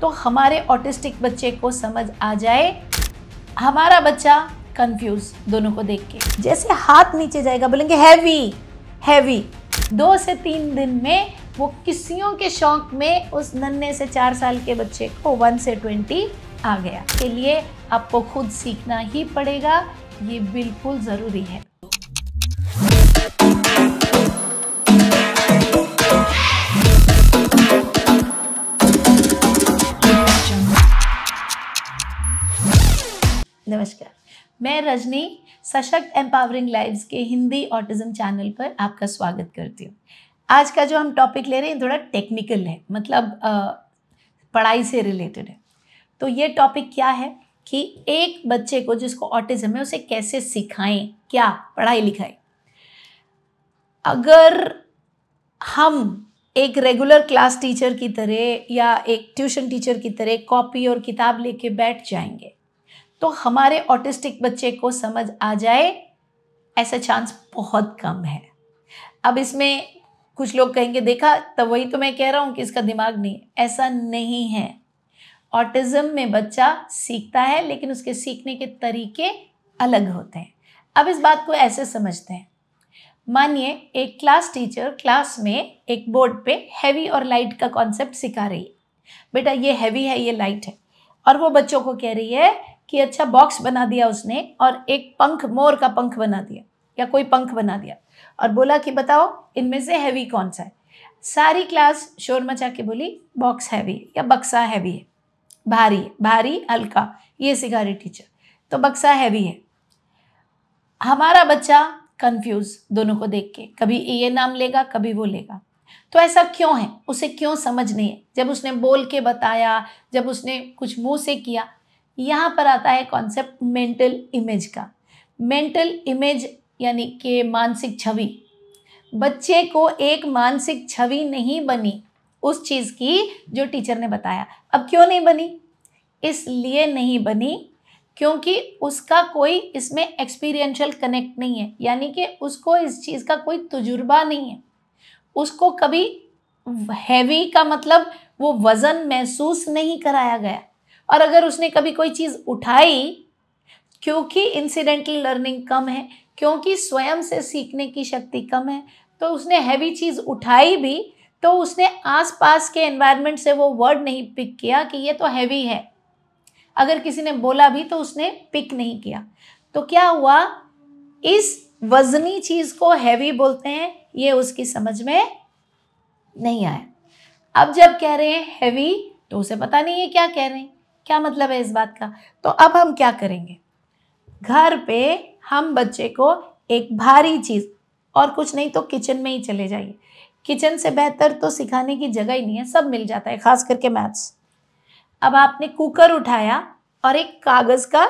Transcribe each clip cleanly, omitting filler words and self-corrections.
तो हमारे ऑटिस्टिक बच्चे को समझ आ जाए, हमारा बच्चा कंफ्यूज दोनों को देख के। जैसे हाथ नीचे जाएगा बोलेंगे हैवी हैवी। 2 से 3 दिन में वो किस्सियों के शौक में उस नन्हे से 4 साल के बच्चे को 1 से 20 आ गया। के लिए आपको खुद सीखना ही पड़ेगा, ये बिल्कुल ज़रूरी है। नमस्कार, मैं रजनी सशक्त एम्पावरिंग लाइव्स के हिंदी ऑटिज्म चैनल पर आपका स्वागत करती हूँ। आज का जो हम टॉपिक ले रहे हैं थोड़ा टेक्निकल है, मतलब पढ़ाई से रिलेटेड है। तो ये टॉपिक क्या है कि एक बच्चे को जिसको ऑटिज्म है उसे कैसे सिखाएं, क्या पढ़ाई लिखाई। अगर हम एक रेगुलर क्लास टीचर की तरह या एक ट्यूशन टीचर की तरह कॉपी और किताब लेके बैठ जाएंगे तो हमारे ऑटिस्टिक बच्चे को समझ आ जाए, ऐसा चांस बहुत कम है। अब इसमें कुछ लोग कहेंगे देखा, तब वही तो मैं कह रहा हूँ कि इसका दिमाग नहीं। ऐसा नहीं है। ऑटिज्म में बच्चा सीखता है, लेकिन उसके सीखने के तरीके अलग होते हैं। अब इस बात को ऐसे समझते हैं, मानिए एक क्लास टीचर क्लास में एक बोर्ड पे हैवी और लाइट का कॉन्सेप्ट सिखा रही है। बेटा ये हैवी है, ये लाइट है, और वो बच्चों को कह रही है कि अच्छा बॉक्स बना दिया उसने और एक पंख, मोर का पंख बना दिया या कोई पंख बना दिया और बोला कि बताओ इनमें से हैवी कौन सा है। सारी क्लास शोर मचा के बोली बॉक्स हैवी है या बक्सा हैवी है, भारी है, भारी हल्का, ये सिखा रही टीचर, तो बक्सा हैवी है। हमारा बच्चा कंफ्यूज दोनों को देख के, कभी ये नाम लेगा कभी वो लेगा। तो ऐसा क्यों है, उसे क्यों समझ नहीं है। जब उसने बोल के बताया, जब उसने कुछ मुंह से किया, यहाँ पर आता है कॉन्सेप्ट मेंटल इमेज का। मेंटल इमेज यानी कि मानसिक छवि। बच्चे को एक मानसिक छवि नहीं बनी उस चीज़ की जो टीचर ने बताया। अब क्यों नहीं बनी? इसलिए नहीं बनी क्योंकि उसका कोई इसमें एक्सपीरियंशियल कनेक्ट नहीं है, यानी कि उसको इस चीज़ का कोई तजुर्बा नहीं है। उसको कभी हैवी का मतलब वो वज़न महसूस नहीं कराया गया। और अगर उसने कभी कोई चीज़ उठाई, क्योंकि इंसिडेंटल लर्निंग कम है, क्योंकि स्वयं से सीखने की शक्ति कम है, तो उसने हैवी चीज़ उठाई भी तो उसने आसपास के एनवायरनमेंट से वो वर्ड नहीं पिक किया कि ये तो हैवी है। अगर किसी ने बोला भी तो उसने पिक नहीं किया। तो क्या हुआ, इस वजनी चीज़ को हैवी बोलते हैं, ये उसकी समझ में नहीं आया। अब जब कह रहे हैं हैवी तो उसे पता नहीं है क्या कह रहे हैं, क्या मतलब है इस बात का। तो अब हम क्या करेंगे, घर पे हम बच्चे को एक भारी चीज़, और कुछ नहीं तो किचन में ही चले जाइए। किचन से बेहतर तो सिखाने की जगह ही नहीं है, सब मिल जाता है, खास करके मैथ्स। अब आपने कुकर उठाया और एक कागज़ का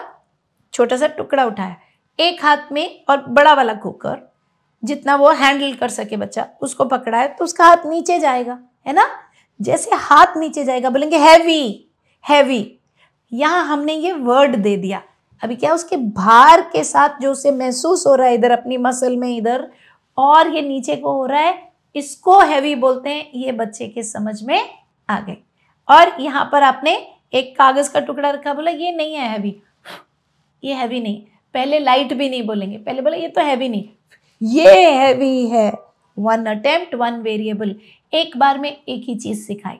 छोटा सा टुकड़ा उठाया, एक हाथ में, और बड़ा वाला कुकर जितना वो हैंडल कर सके बच्चा उसको पकड़ा है, तो उसका हाथ नीचे जाएगा, है ना। जैसे हाथ नीचे जाएगा बोलेंगे हैवी हैवी। यहाँ हमने ये वर्ड दे दिया। अभी क्या, उसके भार के साथ जो उसे महसूस हो रहा है इधर अपनी मसल में, इधर, और ये नीचे को हो रहा है, इसको हैवी बोलते हैं। ये बच्चे के समझ में आ गए। और यहाँ पर आपने एक कागज़ का टुकड़ा रखा, बोला ये नहीं है हैवी, ये हैवी नहीं। पहले लाइट भी नहीं बोलेंगे, पहले बोला ये तो हैवी नहीं, ये हैवी है। 1 अटेम्प्ट 1 वेरिएबल, एक बार में एक ही चीज़ सिखाई।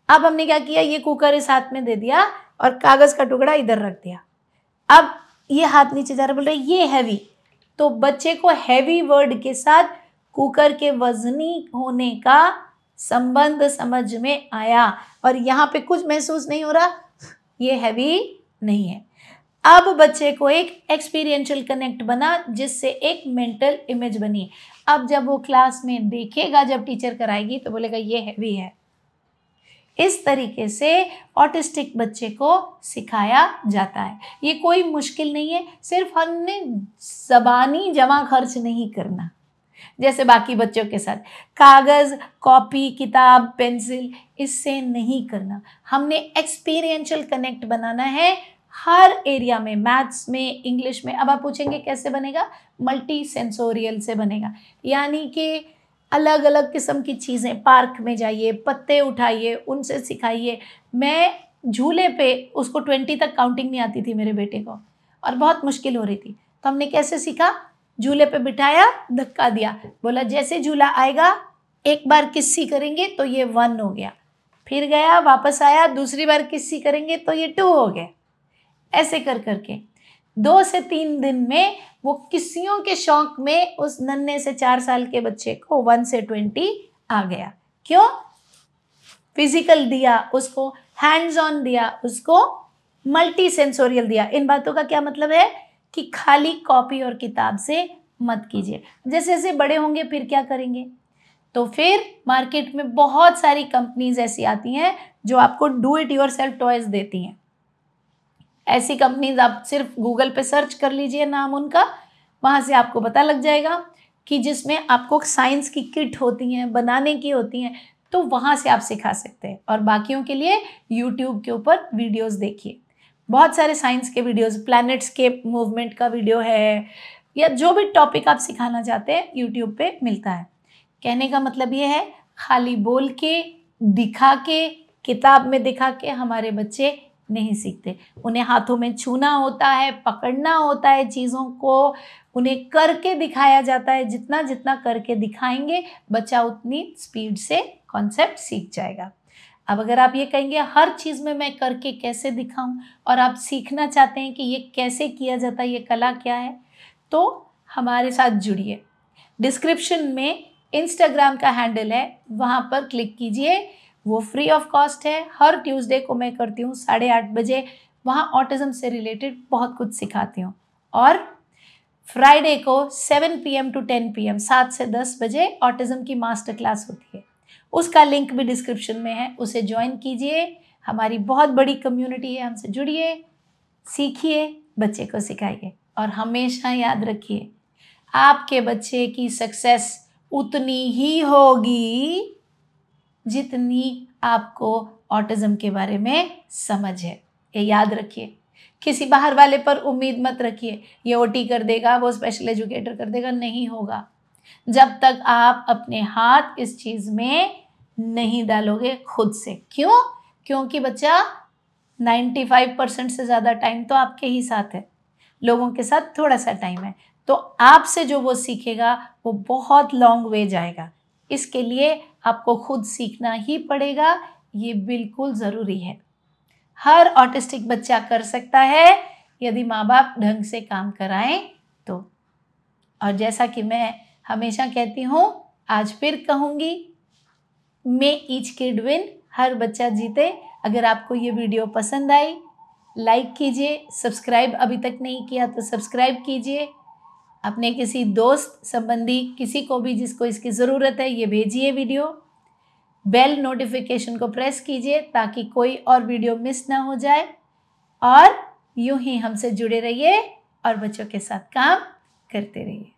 अब हमने क्या किया, ये कुकर इस हाथ में दे दिया और कागज़ का टुकड़ा इधर रख दिया। अब ये हाथ नीचे जा रहा, बोल रहे ये हैवी। तो बच्चे को हैवी वर्ड के साथ कुकर के वजनी होने का संबंध समझ में आया, और यहाँ पे कुछ महसूस नहीं हो रहा, ये हैवी नहीं है। अब बच्चे को एक एक्सपीरियंशियल कनेक्ट बना, जिससे एक मेंटल इमेज बनी। अब जब वो क्लास में देखेगा, जब टीचर कराएगी, तो बोलेगा ये हैवी है। इस तरीके से ऑटिस्टिक बच्चे को सिखाया जाता है। ये कोई मुश्किल नहीं है, सिर्फ हमने ज़बानी जमा खर्च नहीं करना जैसे बाकी बच्चों के साथ। कागज़, कॉपी, किताब, पेंसिल, इससे नहीं करना। हमने एक्सपीरियंशियल कनेक्ट बनाना है हर एरिया में, मैथ्स में, इंग्लिश में। अब आप पूछेंगे कैसे बनेगा, मल्टी सेंसोरियल से बनेगा, यानी कि अलग अलग किस्म की चीज़ें, पार्क में जाइए, पत्ते उठाइए, उनसे सिखाइए। मैं झूले पे, उसको 20 तक काउंटिंग नहीं आती थी मेरे बेटे को और बहुत मुश्किल हो रही थी, तो हमने कैसे सीखा, झूले पे बिठाया, धक्का दिया, बोला जैसे झूला आएगा एक बार किस्सी करेंगे तो ये 1 हो गया, फिर गया वापस आया, दूसरी बार किस्सी करेंगे तो ये 2 हो गया। ऐसे कर करके 2 से 3 दिन में वो किस्सियों के शौक में उस नन्हे से 4 साल के बच्चे को 1 से 20 आ गया। क्यों? फिजिकल दिया उसको, हैंड्स ऑन दिया उसको, मल्टी सेंसोरियल दिया। इन बातों का क्या मतलब है कि खाली कॉपी और किताब से मत कीजिए। जैसे जैसे बड़े होंगे फिर क्या करेंगे, तो फिर मार्केट में बहुत सारी कंपनीज ऐसी आती हैं जो आपको डू इट योरसेल्फ टॉयज देती हैं। ऐसी कंपनीज आप सिर्फ गूगल पे सर्च कर लीजिए नाम उनका, वहाँ से आपको पता लग जाएगा कि जिसमें आपको साइंस की किट होती हैं, बनाने की होती हैं, तो वहाँ से आप सिखा सकते हैं। और बाकियों के लिए यूट्यूब के ऊपर वीडियोस देखिए, बहुत सारे साइंस के वीडियोस, प्लैनेट्स के मूवमेंट का वीडियो है, या जो भी टॉपिक आप सिखाना चाहते हैं यूट्यूब पे मिलता है। कहने का मतलब ये है, खाली बोल के, दिखा के, किताब में दिखा के हमारे बच्चे नहीं सीखते। उन्हें हाथों में छूना होता है, पकड़ना होता है चीज़ों को, उन्हें करके दिखाया जाता है। जितना जितना करके दिखाएंगे बच्चा उतनी स्पीड से कॉन्सेप्ट सीख जाएगा। अब अगर आप ये कहेंगे हर चीज़ में मैं करके कैसे दिखाऊं, और आप सीखना चाहते हैं कि ये कैसे किया जाता है, ये कला क्या है, तो हमारे साथ जुड़िए। डिस्क्रिप्शन में इंस्टाग्राम का हैंडल है, वहाँ पर क्लिक कीजिए, वो फ्री ऑफ कॉस्ट है। हर ट्यूसडे को मैं करती हूँ 8:30 बजे, वहाँ ऑटिज़म से रिलेटेड बहुत कुछ सिखाती हूँ। और फ्राइडे को 7 PM to 10 PM 7 से 10 बजे ऑटिज़म की मास्टर क्लास होती है, उसका लिंक भी डिस्क्रिप्शन में है, उसे ज्वाइन कीजिए। हमारी बहुत बड़ी कम्युनिटी है, हमसे जुड़िए, सीखिए, बच्चे को सिखाइए। और हमेशा याद रखिए, आपके बच्चे की सक्सेस उतनी ही होगी जितनी आपको ऑटिज़म के बारे में समझ है। ये याद रखिए। किसी बाहर वाले पर उम्मीद मत रखिए, ये ओटी कर देगा, वो स्पेशल एजुकेटर कर देगा, नहीं होगा जब तक आप अपने हाथ इस चीज़ में नहीं डालोगे खुद से। क्यों? क्योंकि बच्चा 95% से ज़्यादा टाइम तो आपके ही साथ है, लोगों के साथ थोड़ा सा टाइम है। तो आपसे जो वो सीखेगा वो बहुत लॉन्ग वे जाएगा। इसके लिए आपको खुद सीखना ही पड़ेगा, ये बिल्कुल ज़रूरी है। हर ऑटिस्टिक बच्चा कर सकता है यदि माँ बाप ढंग से काम कराएं तो। और जैसा कि मैं हमेशा कहती हूँ, आज फिर कहूँगी, मे ईच किड विन, हर बच्चा जीते। अगर आपको ये वीडियो पसंद आई, लाइक कीजिए, सब्सक्राइब अभी तक नहीं किया तो सब्सक्राइब कीजिए, अपने किसी दोस्त संबंधी किसी को भी जिसको इसकी ज़रूरत है ये भेजिए वीडियो। बेल नोटिफिकेशन को प्रेस कीजिए ताकि कोई और वीडियो मिस ना हो जाए। और यूं ही हमसे जुड़े रहिए और बच्चों के साथ काम करते रहिए।